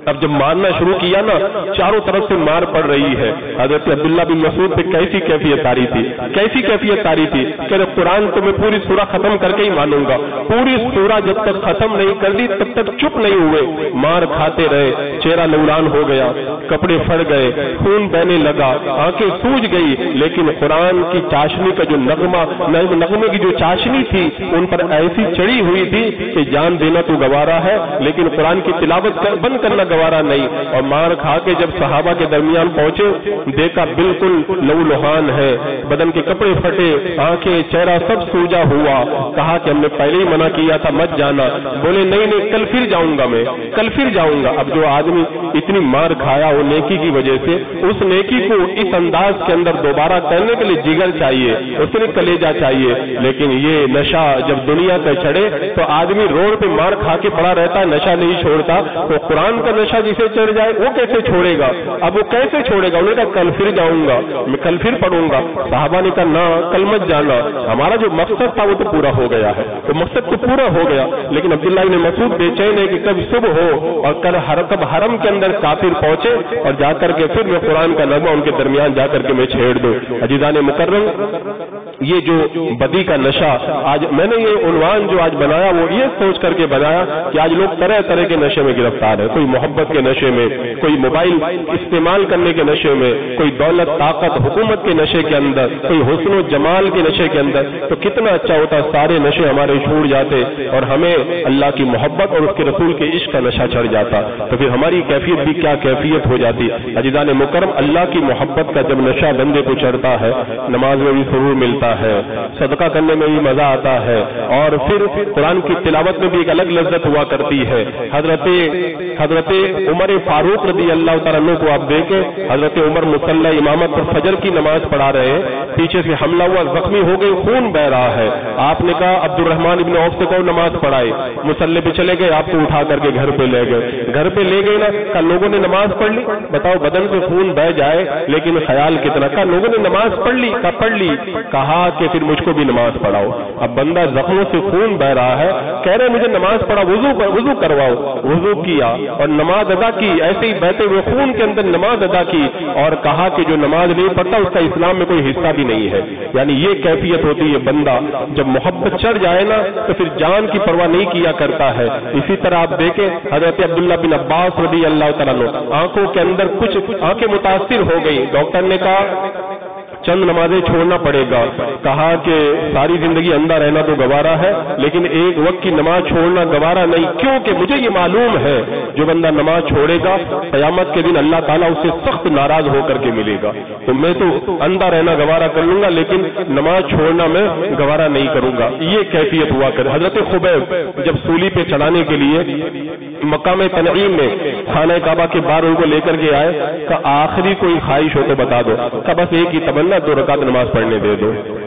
اب جب مارنا شروع کیا نا چاروں طرف سے مار پڑ رہی ہے. حضرت عبداللہ بن مسعود پہ کیسی کیفیت آ رہی تھی, کیسی کیفیت آ رہی تھی کہ قرآن تو میں پوری سورہ ختم کر کے ہی مانوں گا. پوری سورہ جب تک ختم نہیں کر دی تب تک چپ نہیں ہوئے, مار کھاتے رہے. چہرہ لولان ہو گیا, کپڑے پھڑ گئے, خون بہنے لگا, آنکھیں سوج گئی. لیکن قرآن کی چاشنی کا جو نغمے کی جو چاشنی تھی ان پر ایسی چڑھی ہوئی تھی کہ جان دینا تو گوارا ہے لیکن قرآن کی تلاوت بند کرنا گوارا نہیں. اور مار کھا کے جب صحابہ کے درمیان پہنچے دیکھا بالکل لہو لہان ہے, بدن کے کپڑے پھٹے, آنکھیں چہرہ سب سوجا ہوا. کہا کہ ہم نے پہلے ہی منع کیا تھا مت جانا. بولے نہیں کل پھر جاؤں گا, میں کل پھر جاؤں گا. اب جو آدمی اتنی مار کھایا وہ نیکی کی وجہ سے, اس نیکی کو اس انداز کے اندر دوبارہ کرنے کے لیے جگر چاہیے, اس کے لیے کلیجہ چاہیے. لیکن یہ نشہ جب دنیا کا چڑھے تو آدمی روڈ پہ مار کھا کے پڑا رہتا ہے, نشہ نہیں چھوڑتا. تو قرآن کا نشہ جسے چڑھ جائے وہ کیسے چھوڑے گا؟ اب وہ کیسے چھوڑے گا؟ انہوں نے کہا کل پھر جاؤں گا, میں کل پھر پڑھوں گا. صحابہ نے کہا نہ کل مت جانا, ہمارا جو مقصد تھا وہ تو پورا ہو گیا ہے. تو مقصد تو پورا ہو گیا لیکن عبداللہ بن مسعود بے چین ہے کہ کب صبح ہو اور کب حرم کے اندر کافر پہنچے اور جا کر کے پھر میں قرآن کا نغمہ ان کے درمیان جا کر کے میں چھیڑ دوں. عزیزان مکرم, یہ جو بدی کا نشہ آج میں نے یہ عنوان جو آج بنایا وہ یہ سوچ کر کے بنایا کہ آج لوگ طرح طرح کے نشے میں گرفتار ہے. کوئی محبت کے نشے میں, کوئی موبائل استعمال کرنے کے نشے میں, کوئی دولت طاقت حکومت کے نشے کے اندر, کوئی حسن و جمال کے نشے کے اندر. تو کتنا اچھا ہوتا سارے نشے ہمارے چھوڑ جاتے اور ہمیں اللہ کی محبت اور اس کے رسول کے عشق کا نشہ چڑھ جاتا, تو پھر ہماری کیفیت بھی کیا کیفیت ہو جاتی. عزیزان مکرم, اللہ کی محبت کا جب نشہ بندے کو چڑھتا ہے نماز میں بھی سرور ملتا ہے, صدقہ کرنے میں بھی مزہ آتا ہے, اور پھر قرآن کی تلاوت میں بھی ایک الگ لذت ہوا کرتی ہے. حضرت عمر فاروق رضی اللہ تعالیٰ عنہ کو آپ دیکھیں, حضرت عمر مصلی امامت پر فجر کی نماز پڑھا رہے ہیں, پیچھے سے حملہ ہوا, زخمی ہو گئے, خون بہ رہا ہے. آپ نے کہا عبد الرحمن ابن عوف سے کہو نماز پڑھائے. مصلی پہ چلے گئے, آپ کو اٹھا کر کے گھر پہ لے گئے. گھر پہ لے گئے نا, کہا لوگوں نے نماز پڑھ لی, بتاؤ بدن سے خون بہ جائے لیکن خیال کتنا. کہا لوگوں نے نماز پڑھ لی, کہا پڑھ لی. کہا کہ پھر مجھ کو بھی نماز پڑھاؤ. اب بندہ زخموں سے خون بہ رہا ہے, کہہ رہے مجھے نماز پڑھا, وضو کرواؤ. وضو کیا اور نماز ادا کی, ایسے ہی بہتے ہوئے خون کے اندر نماز ادا کی اور کہا کہ جو نماز نہیں پڑھتا اس کا اسلام میں کوئی حصہ بھی نہیں ہے. یعنی یہ کیفیت ہوتی ہے, بندہ جب محبت چڑھ جائے نا تو پھر جان کی پرواہ نہیں کیا کرتا ہے. اسی طرح آپ دیکھیں حضرت عبداللہ بن عباس رضی اللہ تعالیٰ عنہ, آنکھوں کے اندر کچھ آنکھیں متاثر ہو گئی. ڈاکٹر نے کہا چند نمازیں چھوڑنا پڑے گا. کہا کہ ساری زندگی اندھا رہنا تو گوارا ہے لیکن ایک وقت کی نماز چھوڑنا گوارا نہیں, کیونکہ مجھے یہ معلوم ہے جو بندہ نماز چھوڑے گا قیامت کے دن اللہ تعالیٰ اس سے سخت ناراض ہو کر کے ملے گا. تو میں تو اندھا رہنا گوارا کر لوں گا لیکن نماز چھوڑنا میں گوارا نہیں کروں گا. یہ کیفیت ہوا کر. حضرت خبیب جب سولی پہ چڑھانے کے لیے مقام تنعیم میں خانہ کعبہ کے باہر ان کو لے کر کے آئے, کہ آخری کوئی خواہش ہو تو بتا دو. کہ بس ایک ہی تمنا, 2 رکعت نماز پڑھنے دے دو.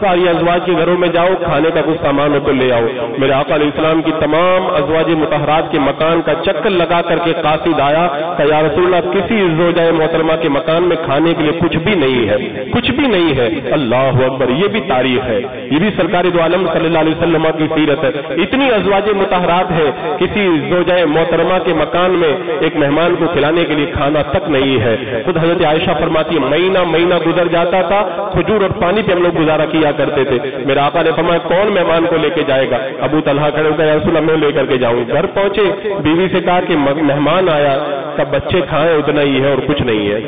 ساری ازواج کے گھروں میں جاؤ، کھانے کا کچھ سامان ہو تو لے آؤ۔ میرے آقا علیہ السلام کی تمام ازواج مطہرات کے مکان کا چکر لگا کر کے قاصد آیا کہ یا رسول اللہ کسی زوجہ محترمہ کے مکان میں کھانے کے لیے کچھ بھی نہیں ہے، کچھ بھی نہیں ہے۔ اللہ اکبر، یہ بھی تاریخ ہے، یہ بھی سرکار دو عالم صلی اللہ علیہ وسلم کی سیرت ہے۔ اتنی ازواج مطہرات ہے، کسی زوجہ محترمہ کے مکان میں ایک مہمان کو کھلانے کے لیے کھانا تک نہیں ہے۔ خود حضرت عائشہ فرماتی ہے مہینہ مہینہ گزر جاتا تھا، کھجور اور پانی پہ ہم لوگ گزارا کیا کرتے تھے۔ میرے آقا نے فرمایا کون مہمان کو لے کے جائے گا؟ ابو طلحہ کھڑے ہو گئے، یا رسول اللہ میں لے کر کے جاؤں۔ گھر پہنچے، بیوی سے کہا کہ مہمان آیا، کب بچے کھائیں اتنا ہی ہے اور کچھ نہیں ہے۔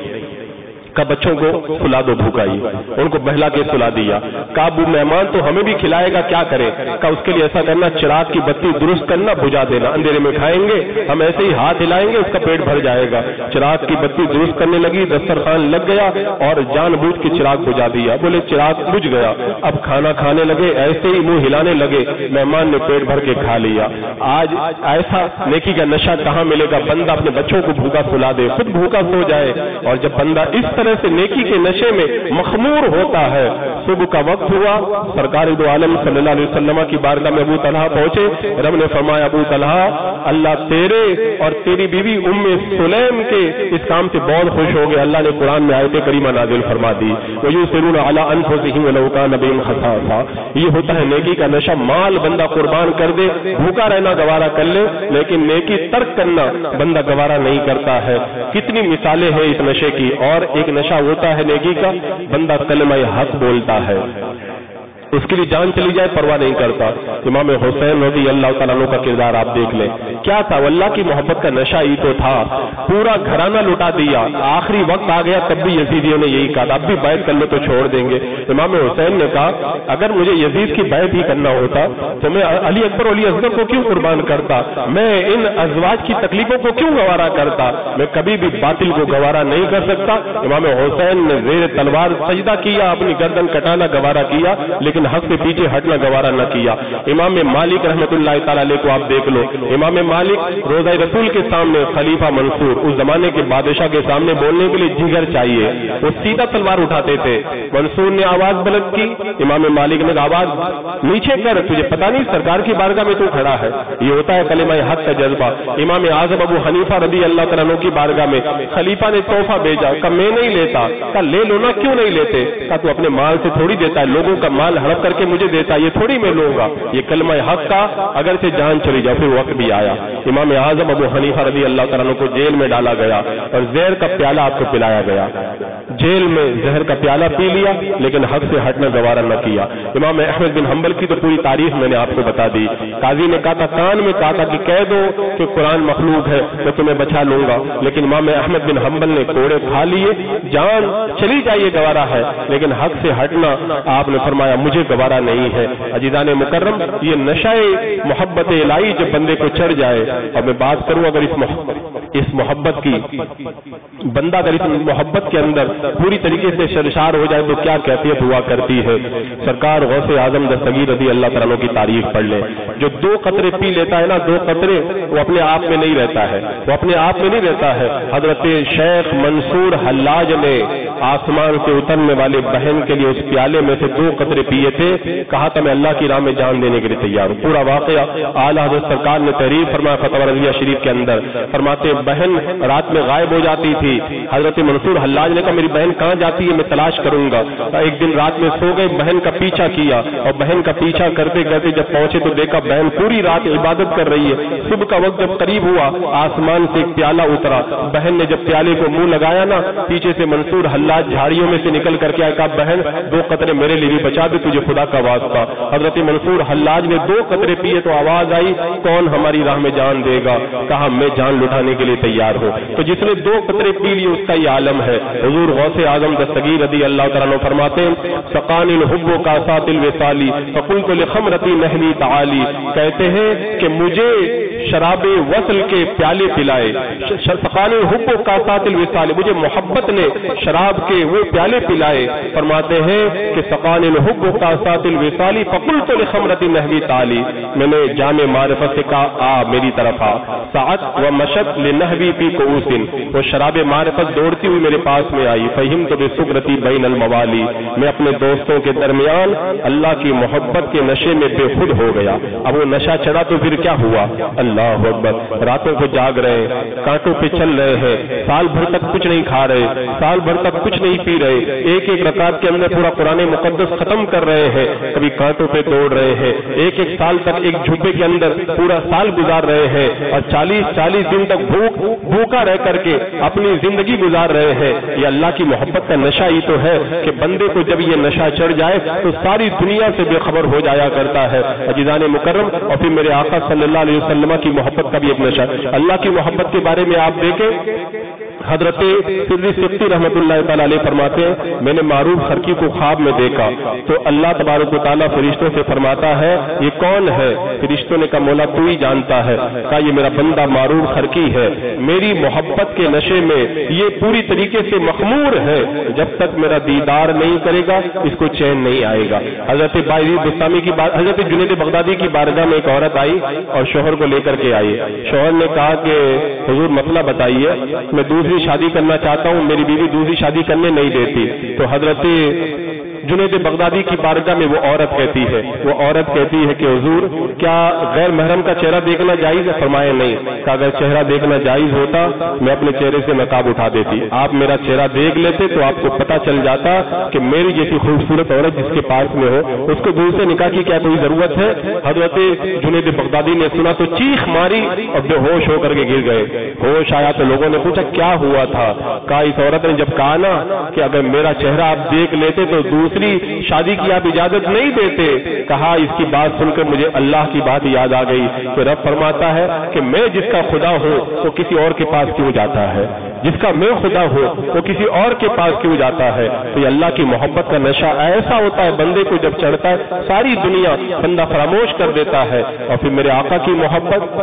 کا بچوں کو سلا دو بھوکائی، ان کو بہلا کے سلا دیا۔ کہا وہ مہمان تو ہمیں بھی کھلائے گا، کیا کرے؟ کہا اس کے لیے ایسا کرنا چراغ کی بتی درست کرنا، بجھا دینا، اندھیرے میں کھائیں گے، ہم ایسے ہی ہاتھ ہلائیں گے اس کا پیٹ بھر جائے گا۔ چراغ کی بتی درست کرنے لگی، دسترخوان لگ گیا اور جان بوجھ کے چراغ بجھا دیا۔ بولے چراغ بجھ گیا، اب کھانا کھانے لگے، ایسے ہی منہ ہلانے لگے، مہمان نے پیٹ بھر کے کھا لیا۔ آج ایسا نیکی کا نشہ کہاں ملے گا؟ بندہ اپنے بچوں کو بھوکا سلا دے، خود بھوکا سو جائے، اور جب بندہ اس طرح سے نیکی کے نشے میں مخمور ہوتا ہے۔ صبح کا وقت ہوا، سرکار دو عالم صلی اللہ علیہ وسلم کی بارگاہ میں ابو طلحہ پہنچے۔ رب نے فرمایا ابو طلحہ اللہ تیرے اور تیری بیوی ام سلیم کے اس کام سے بہت خوش ہو گئے۔ اللہ نے قرآن میں آیت کریمہ نازل فرما دی، وَيُؤْثِرُونَ عَلَىٰ أَنفُسِهِمْ وَلَوْ كَانَ بِهِمْ خَصَاصَةٌ۔ یہ ہوتا ہے نیکی کا نشہ، مال بندہ قربان کر دے، بھوکا رہنا گوارا کر لے، لیکن نیکی ترک کرنا بندہ گوارا نہیں کرتا ہے۔ کتنی مثالیں ہیں اس نشے کی۔ اور ایک نشہ ہوتا ہے نیکی کا، بندہ کلمہ حق بولتا ہے، اس کے لیے جان چلی جائے پرواہ نہیں کرتا۔ امام حسین رضی اللہ تعالیٰ عنہ کا کردار آپ دیکھ لیں، کیا تھا؟ اللہ کی محبت کا نشہ ہی تو تھا، پورا گھرانہ لٹا دیا، آخری وقت آ گیا تب بھی یزیدیوں نے یہی کہا اب بھی بیعت کر لو تو چھوڑ دیں گے۔ امام حسین نے کہا اگر مجھے یزید کی بیعت ہی کرنا ہوتا تو میں علی اکبر اور علی اصغر کو کیوں قربان کرتا، میں ان ازواج کی تکلیفوں کو کیوں گوارا کرتا، میں کبھی بھی باطل کو گوارا نہیں کر سکتا۔ امام حسین نے زیر تلوار سجدہ کیا، اپنی گردن کٹانا گوارا کیا، لیکن حق سے پیچھے ہٹنا گوارا نہ کیا۔ امام مالک رحمۃ اللہ تعالی علیہ کو آپ دیکھ لو، امام مالک روضہ رسول کے سامنے خلیفہ منصور اس زمانے کے بادشاہ کے سامنے بولنے کے لیے جگر چاہیے، وہ سیدھا تلوار اٹھاتے تھے۔ منصور نے آواز بلند کی، امام مالک نے آواز نیچے کر، تجھے پتا نہیں سرکار کی بارگاہ میں تو کھڑا ہے۔ یہ ہوتا ہے کلمہ حق کا جذبہ۔ امام اعظم ابو حنیفہ رضی اللہ تعالیٰ عنہ کی بارگاہ میں خلیفہ نے تحفہ بھیجا، کہا میں نہیں لیتا، کہا لے لو نا، کیوں نہیں لیتے؟ کہا تو اپنے مال سے تھوڑی دیتا ہے، لوگوں کا مال ہڑپ کر کے مجھے دیتا، یہ تھوڑی میں لوں گا۔ یہ کلمہ حق کا اگر سے جان چلی جائے۔ پھر وقت بھی آیا، امام اعظم ابو حنیفہ رضی اللہ تعالیٰ عنہ کو جیل میں ڈالا گیا اور زہر کا پیالہ آپ کو پلایا گیا۔ جیل میں زہر کا پیالہ پی لیا لیکن حق سے ہٹنا گوارا نہ کیا۔ امام احمد بن حنبل کی تو پوری تاریخ میں نے آپ کو بتا دی۔ قاضی نے کہا تھا، کان میں کہا تھا کہ کہہ دو کہ قرآن مخلوق ہے، میں تمہیں بچا لوں گا، لیکن امام احمد بن حنبل نے کوڑے کھا لیے، جان چلی جائے گوارا ہے، لیکن حق سے ہٹنا آپ نے فرمایا مجھے گوارا نہیں ہے۔ عزیزان مکرم، یہ نشہ محبت الہی جب بندے کو چڑھ جائے، اور میں بات کروں اگر اس محبت کی، بندہ اگر اس محبت کے اندر پوری طریقے سے سرشار ہو جائے تو کیا کیفیت ہوا کرتی ہے۔ سرکار غوث اعظم دستگیر رضی اللہ تعالیٰ عنہ کی تعریف پڑھ لیں، جو 2 قطرے پی لیتا ہے نا، 2 قطرے، وہ اپنے آپ میں نہیں رہتا ہے، وہ اپنے آپ میں نہیں رہتا ہے۔ حضرت شیخ منصور حلاج نے آسمان سے اترنے والے بہن کے لیے اس پیالے میں سے 2 قطرے پیے تھے، کہا تھا میں اللہ کی راہ میں جان دینے کے لیے تیار ہوں۔ پورا واقعہ اعلیٰ حضرت سرکار نے تحریر فرمایا فتاوی رضویہ شریف کے اندر، فرماتے بہن رات میں غائب ہو جاتی تھی، حضرت منصور حلاج نے کہا میری بہن کہاں جاتی ہے، میں تلاش کروں گا۔ ایک دن رات میں سو گئے، بہن کا پیچھا کیا، اور بہن کا پیچھا کرتے کرتے جب پہنچے تو دیکھا بہن پوری رات عبادت کر رہی ہے۔ صبح کا وقت جب قریب ہوا، آسمان سے ایک پیالہ اترا، بہن نے جب پیالے کو منہ لگایا نا، پیچھے سے منصور حلاج جھاڑیوں میں سے نکل کر کے آیا، کہا بہن 2 قطرے میرے لیے بھی بچا دے، تجھے خدا کا واسطہ۔ حضرت منصور حلاج نے 2 قطرے پیے تو آواز آئی، کون ہماری راہ میں جان دے گا؟ کہا میں جان لٹانے کے لیے تیار ہوں۔ تو جس نے 2 قطرے پی لیے اس کا یہ عالم ہے۔ حضور غوث اعظم دستگیر رضی اللہ تعالیٰ عنہ فرماتے ہیں، سقانی الحب کاسات الوصالی فقلت لخمرتی نہلی تعالی، کہتے ہیں کہ مجھے شراب وصل کے پیالے پلائے، سقانی الحب کاسات الوصال، مجھے محبت نے شراب کے وہ پیالے پلائے۔ فرماتے ہیں کہ سقانی الحب کاسات الوصال فقلت لخمرۃ نحوی تعالی، میں نے جام معرفت سے کہا آ میری طرف آ، سعت و مشت لنحوی فی کؤوس، وہ شراب معرفت دوڑتی ہوئی میرے پاس میں آئی۔ فہمت بسکرتی بین الموالی، میں اپنے دوستوں کے درمیان اللہ کی محبت کے نشے میں بے خود ہو گیا۔ اب وہ نشہ چڑھا تو پھر کیا ہوا؟ اللہ اکبر، راتوں کو جاگ رہے ہیں، کانٹوں پہ چل رہے ہیں، سال بھر تک کچھ نہیں کھا رہے، سال بھر تک کچھ نہیں پی رہے، ایک ایک رکعت کے اندر پورا قرآن مقدس ختم کر رہے ہیں، کبھی کانٹوں پہ دوڑ رہے ہیں، ایک ایک سال تک ایک جھوپے کے اندر پورا سال گزار رہے ہیں، اور 40 دن تک بھوکا رہ کر کے اپنی زندگی گزار رہے ہیں۔ یہ اللہ کی محبت کا نشہ ہی تو ہے کہ بندے کو جب یہ نشہ چڑھ جائے تو ساری دنیا سے بے خبر ہو جایا کرتا ہے۔ عزیزان مکرم، اور پھر میرے آقا صلی اللہ علیہ وسلم کی محبت کا بھی ایک نشہ، اللہ کی محبت کے بارے میں آپ دیکھیں، حضرت سدری سبتی رحمۃ اللہ تعالی علیہ فرماتے ہیں میں نے معروف خرقی کو خواب میں دیکھا تو اللہ تبارک و تعالیٰ فرشتوں سے فرماتا ہے یہ کون ہے؟ فرشتوں نے کہا مولا تو ہی جانتا ہے۔ کہا یہ میرا بندہ معروف خرقی ہے، میری محبت کے نشے میں یہ پوری طریقے سے مخمور ہے، جب تک میرا دیدار نہیں کرے گا اس کو چین نہیں آئے گا۔ حضرت باعزید بستامی کی بات، حضرت جنید بغدادی کی بارگاہ میں ایک عورت آئی اور شوہر کو لے کر کے آئی۔ شوہر نے کہا کہ حضور مسئلہ بتائیے، میں دوسری شادی کرنا چاہتا ہوں، میری بیوی دوسری شادی کرنے نہیں دیتی۔ تو حضرت جنید بغدادی کی بارگاہ میں وہ عورت کہتی ہے کہ حضور کیا غیر محرم کا چہرہ دیکھنا جائز ہے؟ فرمایا نہیں۔ کہ اگر چہرہ دیکھنا جائز ہوتا میں اپنے چہرے سے نقاب اٹھا دیتی، آپ میرا چہرہ دیکھ لیتے تو آپ کو پتہ چل جاتا کہ میری جیسی خوبصورت عورت جس کے پاس میں ہو اس کو دوسرے نکاح کی کیا کوئی ضرورت ہے؟ حضرت جنید بغدادی نے سنا تو چیخ ماری اور بے ہوش ہو کر کے گر گئے۔ ہوش آیا تو لوگوں نے پوچھا کیا ہوا تھا؟ کہا اس عورت نے جب کہا نا کہ اگر میرا چہرہ آپ دیکھ لیتے تو دوسری شادی کی آپ اجازت نہیں دیتے، کہا اس کی بات سن کر مجھے اللہ کی بات یاد آ گئی کہ رب فرماتا ہے کہ میں جس کا خدا ہوں وہ کسی اور کے پاس کیوں جاتا ہے، جس کا میں خدا ہوں وہ کسی اور کے پاس کیوں جاتا ہے۔ تو یہ اللہ کی محبت کا نشہ ایسا ہوتا ہے بندے کو جب چڑھتا ہے ساری دنیا بندہ فراموش کر دیتا ہے۔ اور پھر میرے آقا کی محبت،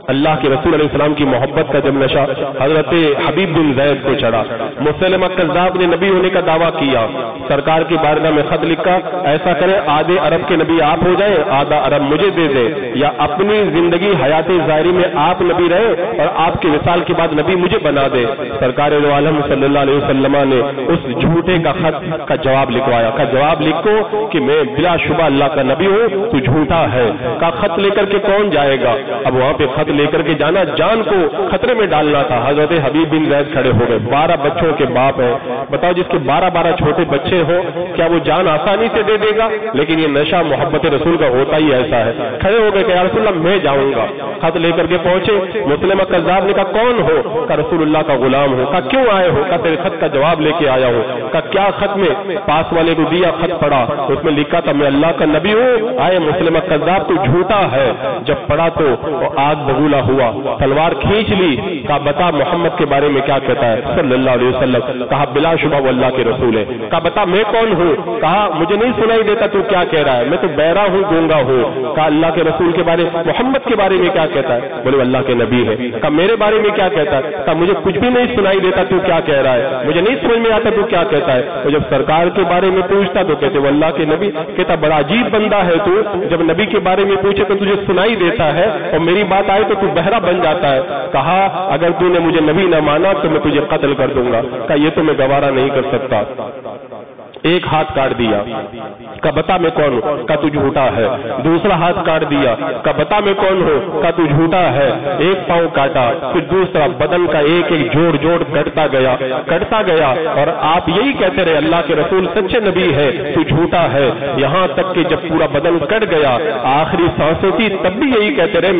اللہ کے رسول علیہ السلام کی محبت کا جب نشہ حضرت حبیب بن زید کو چڑھا، مسلمہ کذاب نے نبی ہونے کا دعویٰ کیا، سرکار کی بارگاہ میں خط لکھا ایسا کریں آدھے عرب کے نبی آپ ہو جائیں، آدھا عرب مجھے دے دے، یا اپنی زندگی حیات ظاہری میں آپ نبی رہے اور آپ کے وصال کے بعد نبی مجھے بنا دے۔ سرکار دو عالم صلی اللہ علیہ وسلم نے اس جھوٹے کا خط کا جواب لکھوایا، کا جواب لکھو کہ میں بلا شبہ اللہ کا نبی ہوں، تو جھوٹا ہے۔ کا خط لے کر کے کون جائے گا؟ اب وہاں پہ خط لے کر کے جانا جان کو خطرے میں ڈالنا تھا۔ حضرت حبیب بن زید کھڑے ہو گئے، 12 بچوں کے باپ ہیں، بتاؤ جس کے 12 چھوٹے بچے ہو کیا وہ جان آسانی سے دے دے گا؟ لیکن یہ نشہ محبت رسول کا ہوتا ہی ایسا ہے۔ کھڑے ہو گئے کہ یا رسول اللہ میں جاؤں گا، خط لے کر کے پہنچے، مسلمہ کذاب نے کہا کون ہو؟ کہا رسول اللہ کا غلام ہو۔ کہا کیوں آئے ہو؟ کہا تیرے خط کا جواب لے کے آیا ہوں۔ کہا کیا خط میں؟ پاس والے کو دیا، خط پڑھا، اس میں لکھا تھا میں اللہ کا نبی ہوں۔ آئے مسلمہ کذاب تو جھوٹا ہے۔ جب پڑھا تو آگ بگولا ہوا، تلوار کھینچ لی، کہا بتا محمد کے بارے میں کیا کہتا ہے صلی اللہ علیہ وسلم؟ کہا بلا شبہ وہ اللہ کے رسول ہے۔ کہا بتا میں کون ہوں؟ کہا مجھے نہیں سنائی دیتا تو کیا کہہ رہا ہے، میں تو بہرا ہوں، گونگا ہوں۔ کہا اللہ کے رسول کے بارے محمد کے بارے میں کیا کہتا ہے؟ بولے اللہ کے نبی ہے۔ کہا میرے بارے میں کیا کہتا ہے؟ کہا مجھے کچھ بھی نہیں سنائی دیتا تو کیا کہہ رہا ہے، مجھے نہیں سمجھ میں آتا تو کیا کہتا ہے۔ اور جب سرکار کے بارے میں پوچھتا تو کہتے وہ اللہ کے نبی۔ کہتا بڑا عجیب بندہ ہے تو، جب نبی کے بارے میں پوچھے تو تجھے سنائی دیتا ہے اور میری بات آئے تو بہرا بن جاتا ہے۔ کہا اگر تو نے مجھے نبی نہ مانا تو میں تجھے قتل کر دوں گا۔ کہا یہ تو میں گوارا نہیں کر سکتا۔ ایک ہاتھ کاٹ دیا، کہا بتا میں کون ہوں؟ کہا تو جھوٹا ہے۔ دوسرا ہاتھ کاٹ دیا، کہا بتا میں کون ہوں؟ کہا تو جھوٹا ہے۔ ایک پاؤں کاٹا، پھر دوسرا، بدن کا ایک ایک جوڑ کٹتا گیا اور آپ یہی کہتے رہے اللہ کے رسول سچے نبی ہے، تو جھوٹا ہے، یہاں تک کہ جب پورا بدن کٹ گیا آخری سانسیں تھی تب بھی یہی کہتے رہے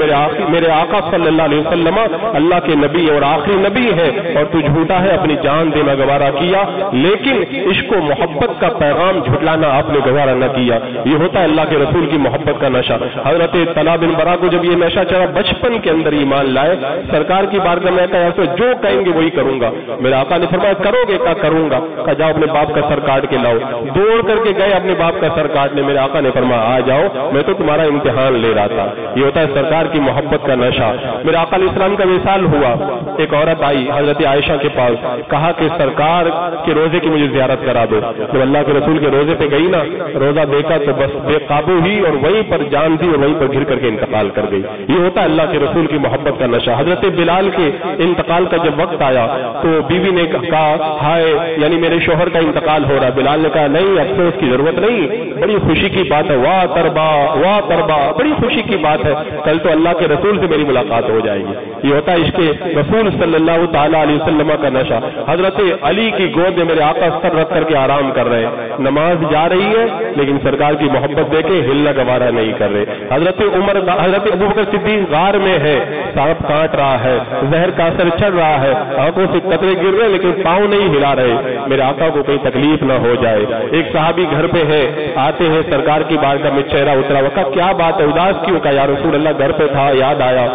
میرے آقا صلی اللہ علیہ وسلم اللہ کے نبی اور آخری نبی ہے اور تو جھوٹا ہے، اپنی جان دینا گوارا کیا۔ لیکن عشق و محبت محبت کا پیغام جھٹلانا آپ نے گوارا نہ کیا. یہ ہوتا ہے اللہ کے رسول کی محبت کا نشہ. حضرت طلحہ بن برا کو جب یہ نشہ چڑھا, بچپن کے اندر ایمان لائے, سرکار کی بارگاہ میں کہا تو جو کہیں گے وہی کروں گا. میرے آقا نے فرمایا کرو گے؟ کہا کروں گا. کہا جاؤ اپنے باپ کا سر کاٹ کے لاؤ. دوڑ کر کے گئے اپنے باپ کا سر کاٹنے. میرے آقا نے فرمایا آ جاؤ, میں تو تمہارا امتحان لے رہا تھا. یہ ہوتا ہے سرکار کی محبت کا نشہ. میرے آقا علیہ السلام کا وصال ہوا, ایک عورت آئی حضرت عائشہ کے پاس, کہا کہ سرکار کے روزے کی مجھے زیارت کرا دو. جب اللہ کے رسول کے روزے پہ گئی نا, روزہ دیکھا تو بس بے قابو ہی اور وہیں پر جان دی اور وہیں پر گر کر کے انتقال کر گئی. یہ ہوتا ہے اللہ کے رسول کی محبت کا نشہ. حضرت بلال کے انتقال کا جب وقت آیا تو بیوی نے کہا ہائے, یعنی میرے شوہر کا انتقال ہو رہا. بلال نے کہا نہیں, افسوس کی ضرورت نہیں, بڑی خوشی کی بات ہے. واہ تربا واہ تربا, بڑی خوشی کی بات ہے, کل تو اللہ کے رسول سے میری ملاقات ہو جائے گی. یہ ہوتا ہے عشق رسول صلی اللہ تعالی علیہ وسلم کا نشہ. حضرت علی کی گود میں میرے آقا سر رکھ کر کے آرام کر رہے ہیں. نماز جا رہی ہے لیکن سرکار کی محبت دے کے ہلنا گوارا نہیں کر رہے. حضرت ابوبکر صدیق غار میں ہے, سانپ کاٹ رہا ہے, زہر کا اثر چڑھ رہا ہے, آنکھوں سے قطرے گر رہے لیکن پاؤں نہیں ہلا رہے, میرے آقا کو کوئی تکلیف نہ ہو جائے. ایک صحابی گھر پہ ہے, آتے ہیں سرکار کی بارگاہ میں چہرہ اترا ہوا. کہا کیا بات ہے, اداس کیوں؟ کہا یا رسول اللہ گھر پہ تھا, یاد آیا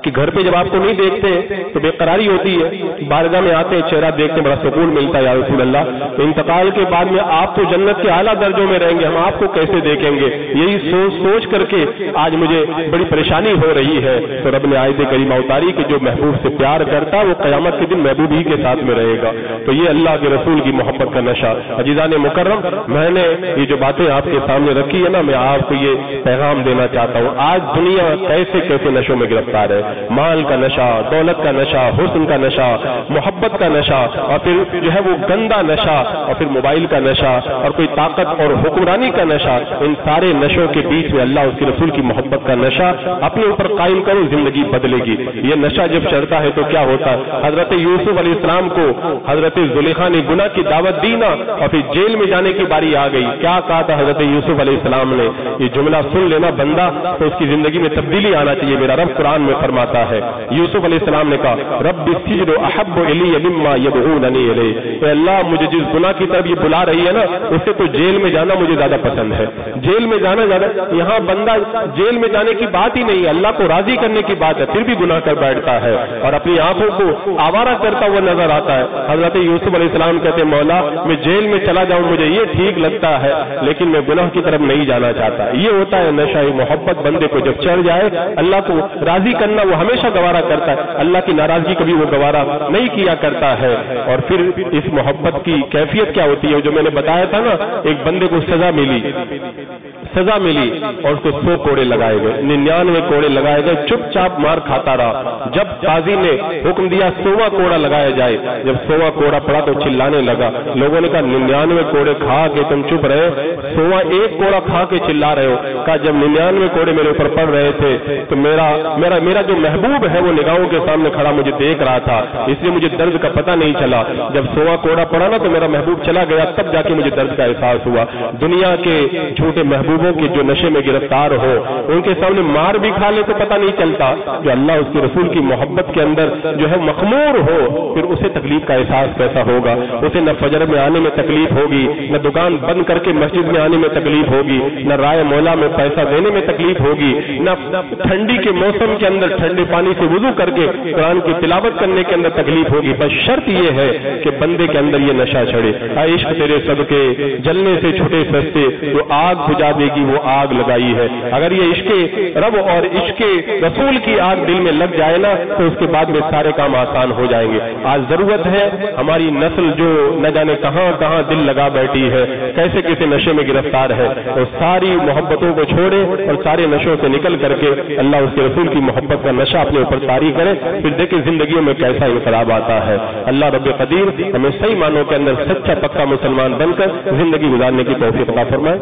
کہ گھر پہ جب آپ کو نہیں دیکھتے تو بے قراری ہوتی ہے, بارگاہ میں آتے چہرہ دیکھتے بڑا سکون ملتا ہے. یا رسول اللہ انتقال کے بعد میں آپ تو جنت کے اعلیٰ درجوں میں رہیں گے, ہم آپ کو کیسے دیکھیں گے؟ یہی سوچ کر کے آج مجھے بڑی پریشانی ہو رہی ہے. تو رب نے آیت کریمہ اتاری کہ جو محبوب سے پیار کرتا وہ قیامت کے دن محبوب ہی کے ساتھ میں رہے گا. تو یہ اللہ کے رسول کی محبت کا نشہ. عزیزان مکرم, میں نے یہ جو باتیں آپ کے سامنے رکھی ہے نا, میں آپ کو یہ پیغام دینا چاہتا ہوں. آج دنیا کیسے کیسے نشوں میں گرفتار ہے. مال کا نشہ, دولت کا نشہ, حسن کا نشہ, محبت کا نشہ, اور پھر جو ہے وہ گندا نشہ, اور پھر موبائل کا نشہ, اور کوئی طاقت اور حکمرانی کا نشہ. ان سارے نشوں کے بیچ میں اللہ اس کے رسول کی محبت کا نشہ اپنے اوپر قائم کرو, زندگی بدلے گی. یہ نشہ جب چڑھتا ہے تو کیا ہوتا ہے؟ حضرت یوسف علیہ السلام کو حضرت زلیخا نے گناہ کی دعوت دی نا, اور پھر جیل میں جانے کی باری آ گئی. کیا کہا تھا حضرت یوسف علیہ السلام نے؟ یہ جملہ سن لینا بندہ تو اس کی زندگی میں تبدیلی آنا چاہیے. میرا رب قرآن میں فرماتا ہے, یوسف علیہ السلام نے کہا رب السجن احب الی مما یدعوننی الیہ, اے اللہ مجھے جس گناہ کی طرف یہ بلا رہی ہے نا, اس سے تو جیل میں جانا مجھے زیادہ پسند ہے. جیل میں جانا زیادہ, یہاں بندہ جیل میں جانے کی بات ہی نہیں, اللہ کو راضی کرنے کی بات ہے, پھر بھی گناہ کر بیٹھتا ہے اور اپنی آنکھوں کو آوارہ کرتا ہوا نظر آتا ہے. حضرت یوسف علیہ السلام کہتے ہیں مولا میں جیل میں چلا جاؤں, مجھے یہ ٹھیک لگتا ہے, لیکن میں گناہ کی طرف نہیں جانا چاہتا. یہ ہوتا ہے نشہ محبت. بندے کو جب چڑھ جائے, اللہ کو راضی کرنا وہ ہمیشہ گوارا کرتا ہے, اللہ کی ناراضگی کبھی وہ گوارا نہیں کیا کرتا ہے. اور پھر اس محبت کی کیفیت کیا ہوتی ہے, جو میں نے بتایا تھا نا, ایک بندے کو سزا ملی اور اس کو 100 کوڑے لگائے گئے, 99 کوڑے لگائے گئے, چپ چاپ مار کھاتا رہا. جب قاضی نے حکم دیا 100واں کوڑا لگایا جائے, جب 100واں کوڑا پڑا تو چلانے لگا. لوگوں نے کہا 99 کوڑے کھا کے تم چپ رہے, 100واں ایک کوڑا کھا کے چلا رہے ہو. کہا جب 99 کوڑے میرے اوپر پڑ رہے تھے تو میرا جو محبوب ہے وہ نگاہوں کے سامنے کھڑا مجھے دیکھ رہا تھا, اس لیے مجھے درد کا پتہ نہیں چلا. جب 100واں کوڑا پڑا نا تو میرا محبوب چلا گیا, تب جا کے مجھے درد کا احساس ہوا. دنیا کے جھوٹے محبوبوں کے جو نشے میں گرفتار ہو, ان کے سامنے مار بھی کھا لے تو پتہ نہیں چلتا. جو اللہ اس کے رسول کی محبت کے اندر جو ہے مخمور ہو, پھر اسے تکلیف کا احساس کیسا ہوگا. اسے نہ فجر میں آنے میں تکلیف ہوگی, نہ دکان بند کر کے مسجد میں آنے میں تکلیف ہوگی, نہ رائے مولا میں پیسہ دینے میں تکلیف ہوگی, نہ ٹھنڈی کے موسم کے اندر ٹھنڈے پانی سے وضو کر کے قرآن کی تلاوت کرنے کے اندر تکلیف ہوگی. بس شرط یہ ہے کہ بندے کے اندر یہ نشہ چڑھے. عشق تیرے صدقے جلنے سے چھٹے سستے, جو آگ بجھا دے گی وہ آگ لگائی ہے. اگر یہ عشق رب اور عشق رسول کی آگ دل میں لگ جائے نا, تو اس کے بعد میں سارے کام آسان ہو جائیں گے. آج ضرورت ہے ہماری نسل جو نہ جانے کہاں کہاں دل لگا بیٹھی ہے, کیسے کیسے نشے میں گرفتار ہے, اور ساری محبتوں کو چھوڑے اور سارے نشوں سے نکل کر کے اللہ اس کے رسول کی محبت کا نشہ اپنے اوپر طاری کرے. پھر دیکھیں زندگیوں میں کیسا انقلاب آتا ہے. اللہ رب قدیر ہمیں صحیح معنوں کے اندر سچا پکا مسلمان بن کر زندگی گزارنے کی توفیق عطا فرمائے.